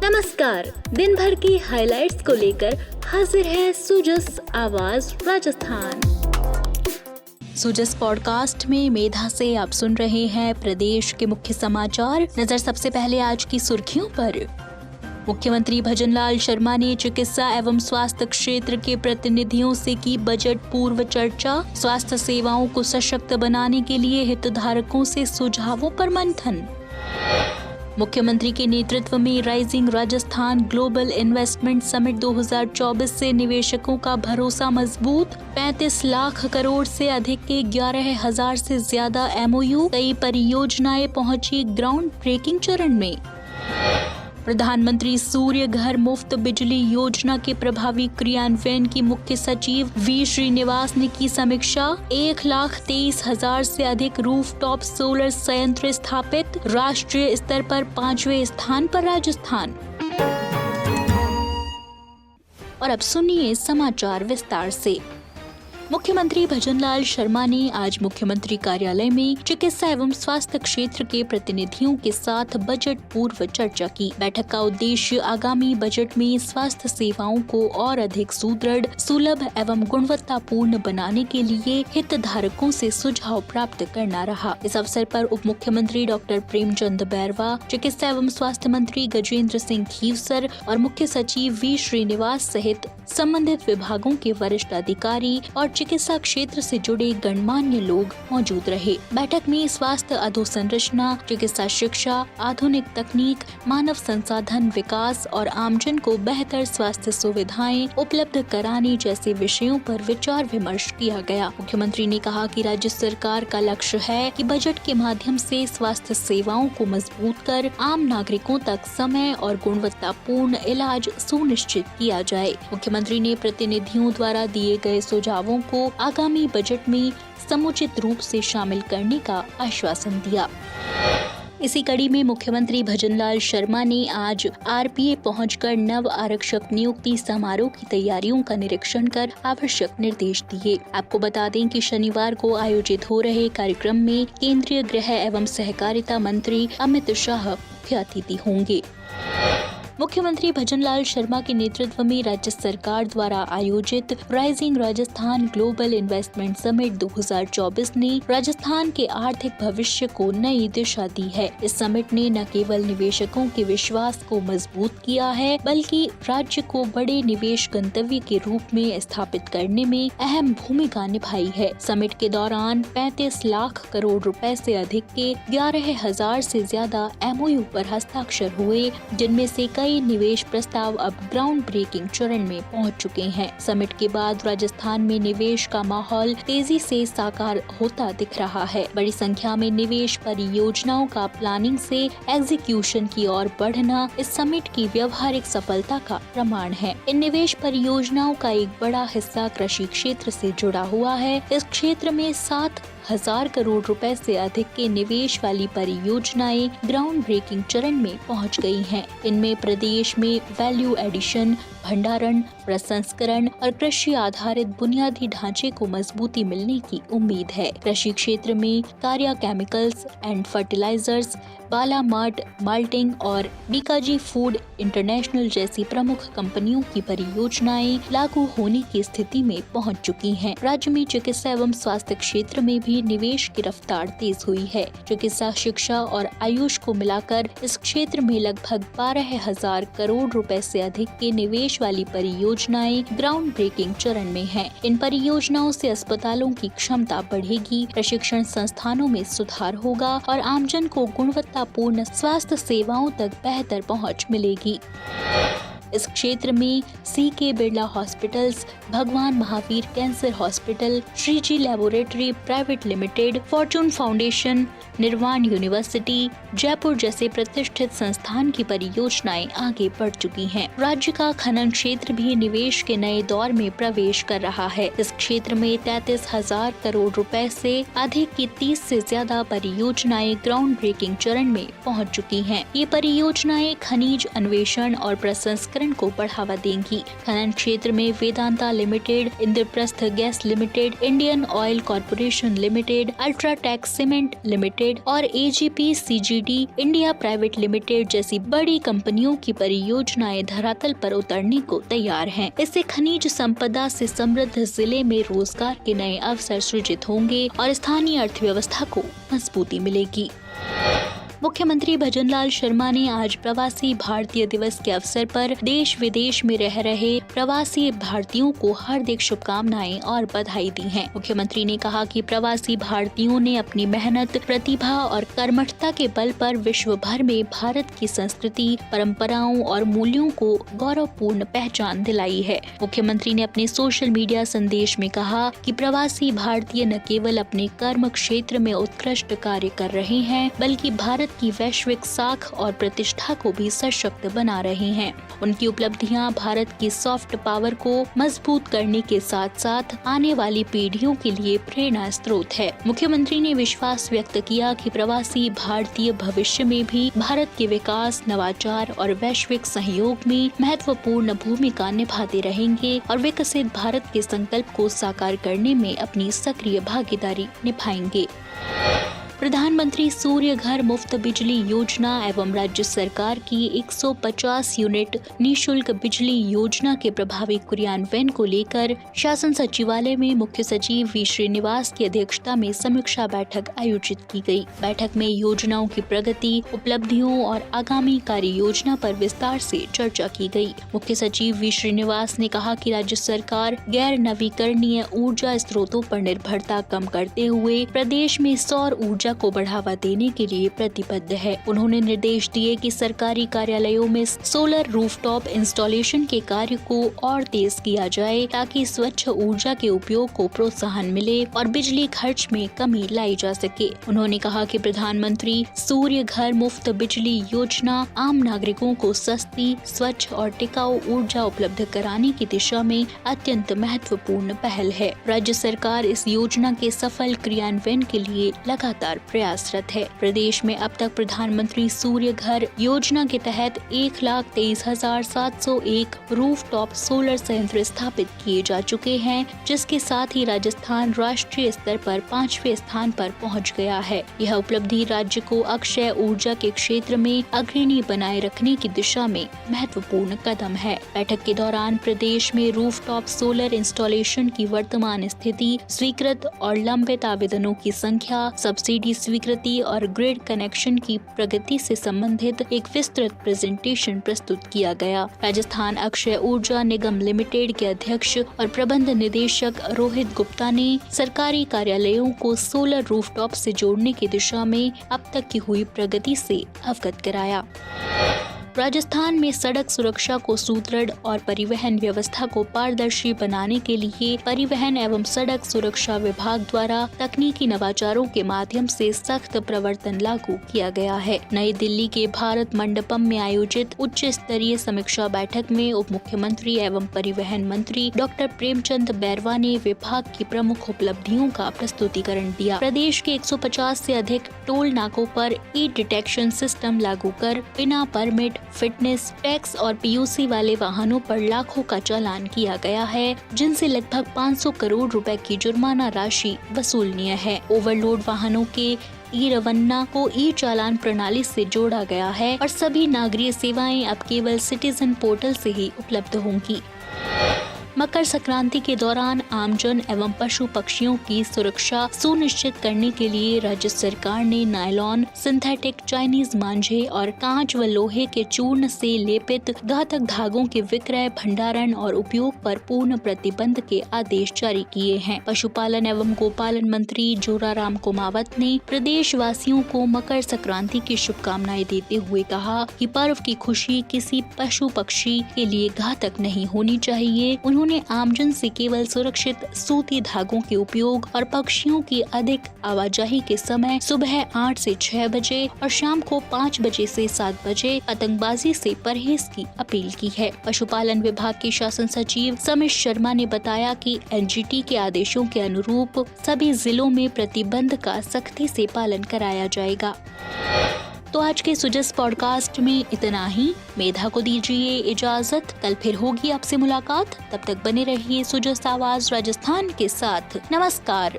नमस्कार, दिन भर की हाइलाइट्स को लेकर हाजिर है सुजस आवाज राजस्थान। सुजस पॉडकास्ट में मेधा से आप सुन रहे हैं प्रदेश के मुख्य समाचार। नजर सबसे पहले आज की सुर्खियों पर। मुख्यमंत्री भजनलाल शर्मा ने चिकित्सा एवं स्वास्थ्य क्षेत्र के प्रतिनिधियों से की बजट पूर्व चर्चा। स्वास्थ्य सेवाओं को सशक्त बनाने के लिए हितधारकों से सुझावों पर मंथन। मुख्यमंत्री के नेतृत्व में rising Rajasthan global investment summit 2024 से निवेशकों का भरोसा मजबूत। 35 लाख करोड़ से अधिक के 11,000 से ज्यादा MOU। कई परियोजनाएं पहुंची ग्राउंड ब्रेकिंग चरण में। प्रधानमंत्री सूर्य घर मुफ्त बिजली योजना के प्रभावी क्रियान्वयन की मुख्य सचिव वी श्रीनिवास ने की समीक्षा। 1,23,000 से अधिक रूफटॉप सोलर संयंत्र स्थापित। राष्ट्रीय स्तर पर 5वें स्थान पर राजस्थान। और अब सुनिए समाचार विस्तार से। मुख्यमंत्री भजनलाल शर्मा ने आज मुख्यमंत्री कार्यालय में चिकित्सा एवं स्वास्थ्य क्षेत्र के प्रतिनिधियों के साथ बजट पूर्व चर्चा की। बैठक का उद्देश्य आगामी बजट में स्वास्थ्य सेवाओं को और अधिक सुदृढ़, सुलभ एवं गुणवत्तापूर्ण बनाने के लिए हितधारकों से सुझाव प्राप्त करना रहा। इस अवसर पर उप मुख्यमंत्री डॉक्टर प्रेमचंद बैरवा, चिकित्सा एवं स्वास्थ्य मंत्री गजेंद्र सिंह खीवसर और मुख्य सचिव वी श्रीनिवास सहित संबंधित विभागों के वरिष्ठ अधिकारी और चिकित्सा क्षेत्र से जुड़े गणमान्य लोग मौजूद रहे। बैठक में स्वास्थ्य अधोसंरचना, चिकित्सा शिक्षा, आधुनिक तकनीक, मानव संसाधन विकास और आमजन को बेहतर स्वास्थ्य सुविधाएं उपलब्ध कराने जैसे विषयों पर विचार विमर्श किया गया। मुख्यमंत्री ने कहा कि राज्य सरकार का लक्ष्य है कि बजट के माध्यम से स्वास्थ्य सेवाओं को मजबूत कर आम नागरिकों तक समय और गुणवत्तापूर्ण इलाज सुनिश्चित किया जाए। मुख्यमंत्री ने प्रतिनिधियों द्वारा दिए गए सुझावों को आगामी बजट में समुचित रूप से शामिल करने का आश्वासन दिया। इसी कड़ी में मुख्यमंत्री भजनलाल शर्मा ने आज RPA पहुंचकर नव आरक्षक नियुक्ति समारोह की तैयारियों का निरीक्षण कर आवश्यक निर्देश दिए। आपको बता दें कि शनिवार को आयोजित हो रहे कार्यक्रम में केंद्रीय गृह एवं सहकारिता मंत्री अमित शाह मुख्य अतिथि होंगे। मुख्यमंत्री भजनलाल शर्मा के नेतृत्व में राज्य सरकार द्वारा आयोजित rising Rajasthan global investment summit 2024 ने राजस्थान के आर्थिक भविष्य को नई दिशा दी है। इस समिट ने न केवल निवेशकों के विश्वास को मजबूत किया है, बल्कि राज्य को बड़े निवेश गंतव्य के रूप में स्थापित करने में अहम भूमिका निभाई है। समिट के दौरान 35 लाख करोड़ रुपए से अधिक के 11,000 से ज्यादा MOU पर हस्ताक्षर हुए, जिनमें से कई निवेश प्रस्ताव अब ग्राउंड ब्रेकिंग चरण में पहुंच चुके हैं। समिट के बाद राजस्थान में निवेश का माहौल तेजी से साकार होता दिख रहा है। बड़ी संख्या में निवेश परियोजनाओं का प्लानिंग से एग्जीक्यूशन की ओर बढ़ना इस समिट की व्यवहारिक सफलता का प्रमाण है। इन निवेश परियोजनाओं का एक बड़ा हिस्सा कृषि क्षेत्र से जुड़ा हुआ है। इस क्षेत्र में 7,000 करोड़ रुपए से अधिक के निवेश वाली परियोजनाएं ग्राउंड ब्रेकिंग चरण में पहुंच गई हैं। इनमें प्रदेश में वैल्यू एडिशन, भंडारण, प्रसंस्करण और कृषि आधारित बुनियादी ढांचे को मजबूती मिलने की उम्मीद है। कृषि क्षेत्र में कार्या chemicals and fertilizers, Bala mart malting और बीकाजी फूड इंटरनेशनल जैसी प्रमुख कंपनियों की परियोजनाएं लागू होने की स्थिति में पहुंच चुकी हैं। राज्य में चिकित्सा एवं स्वास्थ्य क्षेत्र में भी निवेश की रफ्तार तेज हुई है। चिकित्सा, शिक्षा और आयुष को मिलाकर इस क्षेत्र में लगभग 12,000 करोड़ रुपए से अधिक के निवेश वाली परियोजनाएं ग्राउंड ब्रेकिंग चरण में हैं। इन परियोजनाओं से अस्पतालों की क्षमता बढ़ेगी, प्रशिक्षण संस्थानों में सुधार होगा और आमजन को गुणवत्तापूर्ण स्वास्थ्य सेवाओं तक बेहतर पहुंच मिलेगी। इस क्षेत्र में CK Birla hospitals, Bhagwan Mahavir cancer hospital, Shreeji laboratory private limited, fortune foundation, Nirvan university, Jaipur जैसे प्रतिष्ठित संस्थान की परियोजनाएं आगे बढ़ चुकी हैं। राज्य का खनन क्षेत्र भी निवेश के नए दौर में प्रवेश कर रहा है। इस क्षेत्र में 33,000 करोड़ रुपए से अधिक की 30 से ज्यादा परियोजनाएं ग्राउंड ब्रेकिंग चरण में पहुंच चुकी हैं। ये परियोजनाएं खनिज अन्वेषण और प्रसंस्करण प्रसंस्करण को बढ़ावा देंगी। खनन क्षेत्र में Vedanta limited, Indraprastha gas limited, Indian oil corporation limited, UltraTech cement limited और AGP CGD India private limited जैसी बड़ी कंपनियों की परियोजनाएं धरातल पर उतरने को तैयार हैं। इससे खनिज संपदा से समृद्ध जिले में रोजगार के नए अवसर सृजित होंगे और स्थानीय अर्थव्यवस्था को मजबूती मिलेगी। मुख्यमंत्री भजनलाल शर्मा ने आज प्रवासी भारतीय दिवस के अवसर पर देश विदेश में रह रहे प्रवासी भारतीयों को हार्दिक शुभकामनाएं और बधाई दी हैं। मुख्यमंत्री ने कहा कि प्रवासी भारतीयों ने अपनी मेहनत, प्रतिभा और कर्मठता के बल पर विश्व भर में भारत की संस्कृति, परंपराओं और मूल्यों को गौरवपूर्ण पहचान दिलाई है। मुख्यमंत्री ने अपने सोशल मीडिया संदेश में कहा कि प्रवासी भारतीय न केवल अपने कर्म क्षेत्र में उत्कृष्ट कार्य कर रहे हैं, बल्कि भारत की वैश्विक साख और प्रतिष्ठा को भी सशक्त बना रहे हैं। उनकी उपलब्धियां भारत की सॉफ्ट पावर को मजबूत करने के साथ साथ आने वाली पीढ़ियों के लिए प्रेरणा स्रोत है। मुख्यमंत्री ने विश्वास व्यक्त किया कि प्रवासी भारतीय भविष्य में भी भारत के विकास, नवाचार और वैश्विक सहयोग में महत्वपूर्ण भूमिका निभाते रहेंगे और विकसित भारत के संकल्प को साकार करने में अपनी सक्रिय भागीदारी निभाएंगे। प्रधानमंत्री सूर्य घर मुफ्त बिजली योजना एवं राज्य सरकार की 150 यूनिट निःशुल्क बिजली योजना के प्रभावी क्रियान्वयन को लेकर शासन सचिवालय में मुख्य सचिव वी श्रीनिवास की अध्यक्षता में समीक्षा बैठक आयोजित की गई। बैठक में योजनाओं की प्रगति, उपलब्धियों और आगामी कार्य योजना पर विस्तार से चर्चा की गई। मुख्य सचिव वी श्रीनिवास ने कहा कि राज्य सरकार गैर नवीकरणीय ऊर्जा स्रोतों पर निर्भरता कम करते हुए प्रदेश में सौर ऊर्जा को बढ़ावा देने के लिए प्रतिबद्ध है। उन्होंने निर्देश दिए कि सरकारी कार्यालयों में सोलर रूफटॉप इंस्टॉलेशन के कार्य को और तेज किया जाए ताकि स्वच्छ ऊर्जा के उपयोग को प्रोत्साहन मिले और बिजली खर्च में कमी लाई जा सके। उन्होंने कहा कि प्रधानमंत्री सूर्य घर मुफ्त बिजली योजना आम नागरिकों को सस्ती, स्वच्छ और टिकाऊ ऊर्जा उपलब्ध कराने की दिशा में अत्यंत महत्वपूर्ण पहल है। राज्य सरकार इस योजना के सफल क्रियान्वयन के लिए लगातार प्रयासरत है। प्रदेश में अब तक प्रधानमंत्री सूर्य घर योजना के तहत 1,23,701 रूफटॉप सोलर संयंत्र स्थापित किए जा चुके हैं, जिसके साथ ही राजस्थान राष्ट्रीय स्तर पर 5वें स्थान पर पहुंच गया है। यह उपलब्धि राज्य को अक्षय ऊर्जा के क्षेत्र में अग्रणी बनाए रखने की दिशा में महत्वपूर्ण कदम है। बैठक के दौरान प्रदेश में रूफटॉप सोलर इंस्टॉलेशन की वर्तमान स्थिति, स्वीकृत और लंबित आवेदनों की संख्या, सब्सिडी स्वीकृति और ग्रिड कनेक्शन की प्रगति से संबंधित एक विस्तृत प्रेजेंटेशन प्रस्तुत किया गया। राजस्थान अक्षय ऊर्जा निगम लिमिटेड के अध्यक्ष और प्रबंध निदेशक रोहित गुप्ता ने सरकारी कार्यालयों को सोलर रूफटॉप से जोड़ने की दिशा में अब तक की हुई प्रगति से अवगत कराया। राजस्थान में सड़क सुरक्षा को सुदृढ़ और परिवहन व्यवस्था को पारदर्शी बनाने के लिए परिवहन एवं सड़क सुरक्षा विभाग द्वारा तकनीकी नवाचारों के माध्यम से सख्त प्रवर्तन लागू किया गया है। नई दिल्ली के भारत मंडपम में आयोजित उच्च स्तरीय समीक्षा बैठक में उप मुख्यमंत्री एवं परिवहन मंत्री डॉक्टर प्रेमचंद बैरवा ने विभाग की प्रमुख उपलब्धियों का प्रस्तुतिकरण दिया। प्रदेश के 150 से अधिक टोल नाकों पर ई डिटेक्शन सिस्टम लागू कर बिना परमिट, फिटनेस, टैक्स और PUC वाले वाहनों पर लाखों का चालान किया गया है, जिनसे लगभग 500 करोड़ रुपए की जुर्माना राशि वसूलनीय है। ओवरलोड वाहनों के ई-रवन्ना को ई-चालान प्रणाली से जोड़ा गया है और सभी नागरिक सेवाएं अब केवल सिटीजन पोर्टल से ही उपलब्ध होंगी। मकर संक्रांति के दौरान आमजन एवं पशु पक्षियों की सुरक्षा सुनिश्चित करने के लिए राज्य सरकार ने नायलॉन, सिंथेटिक चाइनीज मांझे और कांच व लोहे के चूर्ण से लेपित घातक धागों के विक्रय, भंडारण और उपयोग पर पूर्ण प्रतिबंध के आदेश जारी किए हैं। पशुपालन एवं गोपालन मंत्री जोराराम कुमावत ने प्रदेश वासियों को मकर संक्रांति की शुभकामनाएं देते हुए कहा कि पर्व की खुशी किसी पशु पक्षी के लिए घातक नहीं होनी चाहिए। उन्होंने आमजन से केवल सुरक्षित सूती धागों के उपयोग और पक्षियों की अधिक आवाजाही के समय सुबह 8 से 6 बजे और शाम को 5 बजे से 7 बजे पतंगबाजी से परहेज की अपील की है। पशुपालन विभाग के शासन सचिव समित शर्मा ने बताया कि NGT के आदेशों के अनुरूप सभी जिलों में प्रतिबंध का सख्ती से पालन कराया जाएगा। तो आज के सुजस पॉडकास्ट में इतना ही। मेधा को दीजिए इजाजत, कल फिर होगी आपसे मुलाकात। तब तक बने रहिए सुजस आवाज राजस्थान के साथ। नमस्कार।